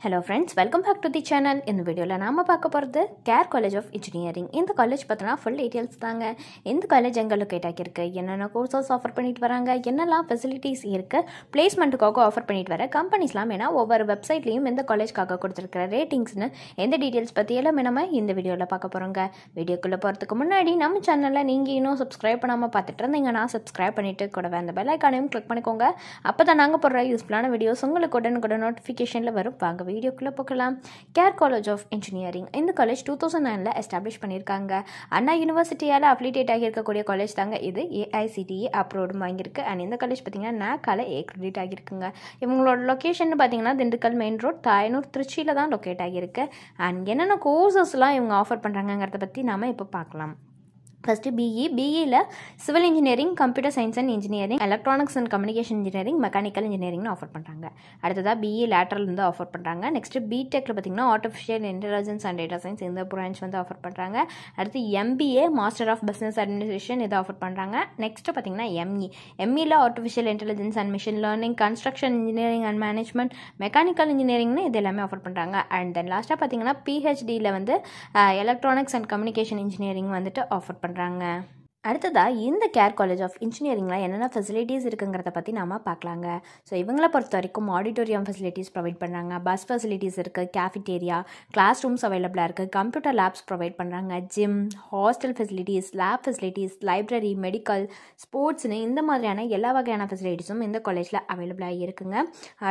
Hello friends, welcome back to the channel. இந்த வீடியோல நாம பார்க்க போறது கேர் காலேஜ் ஆஃப் இன்ஜினியரிங். இந்த காலேஜ் பத்தினா ஃபுல் டீடைல்ஸ் தாங்க. இந்த காலேஜ் எங்க லொகேட் ஆகிருக்கு, என்னென்ன கோர்சஸ் ஆஃபர் பண்ணிட்டு வராங்க, என்னெல்லாம் ஃபெசிலிட்டிஸ் இருக்கு, பிளேஸ்மெண்ட்டுக்காக ஆஃபர் பண்ணிட்டு வர கம்பெனிஸ்லாம் வேணா ஒவ்வொரு வெப்சைட்லயும் இந்த காலேஜ்க்காக கொடுத்துருக்கிற ரேட்டிங்ஸ்னு எந்த டீடைல்ஸ் பத்தி எல்லாமே நம்ம இந்த வீடியோல பார்க்க போறோங்க. வீடியோக்குள்ள போறதுக்கு முன்னாடி நம்ம சேனல்ல நீங்க இன்னும் சப்ஸ்கிரைப் பண்ணாம பார்த்துட்டு இருந்தீங்கன்னா சப்ஸ்கிரைப் பண்ணிட்டு கூடவே அந்த பெல் ஐகானையும் கிளிக் பண்ணிக்கோங்க. அப்பதான் நாங்க போடுற யூஸ்ஃபுல்லான வீடியோஸ் உங்களுக்கு உடனுக்குடன் நோட்டிஃபிகேஷன்ல வரும். வாங்க வீடியோக்குள்ளே போகலாம். கேர் காலேஜ் ஆஃப் இன்ஜினியரிங் இந்த காலேஜ் 2009 எஸ்டாப்ளிஷ் பண்ணியிருக்காங்க. அண்ணா யூனிவர்சிட்டியால் அஃபிலியேட் ஆகியிருக்கக்கூடிய காலேஜ் தாங்க இது. ஏஐசிடிஇ அப்ரூவ்டு வாங்கியிருக்கு. அண்ட் இந்த காலேஜ் பார்த்தீங்கன்னா நாக்கால கிரெடிட் ஆகியிருக்குங்க. இவங்களோட லொக்கேஷன் பார்த்தீங்கன்னா திண்டுக்கல் மெயின் ரோட் தாயனூர் திருச்சியில் தான் லொக்கேட் ஆகியிருக்கு. அண்ட் என்னென்ன கோர்சஸ்லாம் இவங்க ஆஃபர் பண்ணுறாங்கிறத பற்றி நாம் இப்போ பார்க்கலாம். ஃபஸ்ட்டு பிஇயில் civil engineering, computer science and engineering, electronics and communication engineering, mechanical இன்ஜினியரிங்னு ஆஃபர் பண்ணுறாங்க. அடுத்ததாக பிஇ லேட்டரல் வந்து ஆஃபர் பண்ணுறாங்க. நெக்ஸ்ட்டு பிடெக்கில் பார்த்திங்கன்னா artificial intelligence and data science இந்த பிரான்ச் வந்து ஆஃபர் பண்ணுறாங்க. அடுத்து MBA master of business administration இதை ஆஃபர் பண்ணுறாங்க. நெக்ஸ்ட்டு பார்த்திங்கன்னா எம்இயில் artificial intelligence and machine learning, construction engineering and management, mechanical இன்ஜினியரிங்னு இது எல்லாமே ஆஃபர் பண்ணுறாங்க. அண்ட் தென் லாஸ்ட்டாக பார்த்திங்கன்னா பிஹெச்டியில் வந்து எலக்ட்ரானிக்ஸ் அண்ட் கம்யூனிகேஷன் இன்ஜினியரிங் வந்துட்டு ஆஃபர் பண்ணுறாங்க. அடுத்ததாக இந்த கேர் காலேஜ் ஆஃப் இன்ஜினியரிங்கில் என்னென்ன ஃபெசிலிட்டிஸ் இருக்குங்கிறத பற்றி நாம் பார்க்கலாங்க. ஸோ இவங்களை பொறுத்த வரைக்கும் ஆடிட்டோரியம் ஃபெசிலிட்டிஸ் ப்ரொவைட் பண்ணுறாங்க, பஸ் ஃபெசிலிட்டிஸ் இருக்குது, கேஃபிட்டேரியா, கிளாஸ் ரூம்ஸ் அவைலபிளாக இருக்குது, கம்ப்யூட்டர் லேப்ஸ் ப்ரொவைட் பண்ணுறாங்க, gym, hostel facilities, lab facilities, library, medical, ஸ்போர்ட்ஸ்னு இந்த மாதிரியான எல்லா வகையான ஃபெசிலிட்டிஸும் இந்த காலேஜில் அவைலபிளாக இருக்குங்க.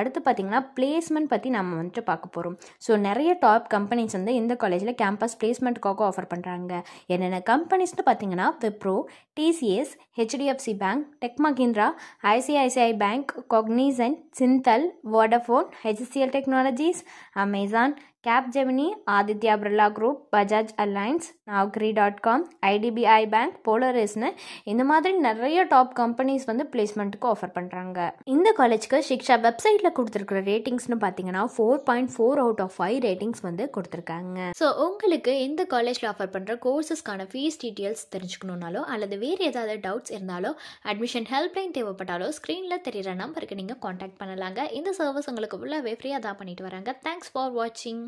அடுத்து பார்த்திங்கன்னா பிளேஸ்மெண்ட் பற்றி நம்ம வந்துட்டு பார்க்க போகிறோம். ஸோ நிறைய டாப் கம்பெனிஸ் வந்து இந்த காலேஜில் கேம்பஸ் பிளேஸ்மெண்ட்டுக்காக ஆஃபர் பண்ணுறாங்க. என்னென்ன கம்பெனிஸ்னு பார்த்தீங்கன்னா Wipro, TCS, HDFC Bank, Tech Mahindra, ICICI Bank, Cognizant, Synthel, Vodafone, HCL Technologies, Amazon, Capgemini, Aditya Birla Group, Bajaj Alliance, Naukri.com, IDBI Bank, Polarisனு இந்த மாதிரி நிறைய டாப் கம்பெனிஸ் வந்து பிளேஸ்மெண்ட்டுக்கு ஆஃபர் பண்ணுறாங்க. இந்த காலேஜ்க்கு சிக்ஷா வெப்சைட்டில் கொடுத்துருக்குற ரேட்டிங்ஸ்னு பார்த்தீங்கன்னா 4.4 அவுட் ஆஃப் 5 ரேட்டிங்ஸ் வந்து கொடுத்துருக்காங்க. ஸோ உங்களுக்கு இந்த காலேஜில் ஆஃபர் பண்ணுற கோர்சஸ்க்கான ஃபீஸ் டீட்டெயில்ஸ் தெரிஞ்சுக்கணுன்னாலோ அல்லது வேறு ஏதாவது டவுட்ஸ் இருந்தாலோ அட்மிஷன் ஹெல்ப்லைன் தேவைப்பட்டாலோ ஸ்க்ரீனில் தெரிகிற நம்பருக்கு நீங்கள் காண்டாக்ட் பண்ணலாங்க. இந்த சர்வீஸ் உங்களுக்கு ஃபுல்லாகவே ஃப்ரீயாக தான் பண்ணிட்டு வராங்க. தேங்க்ஸ் ஃபார் வாட்சிங்.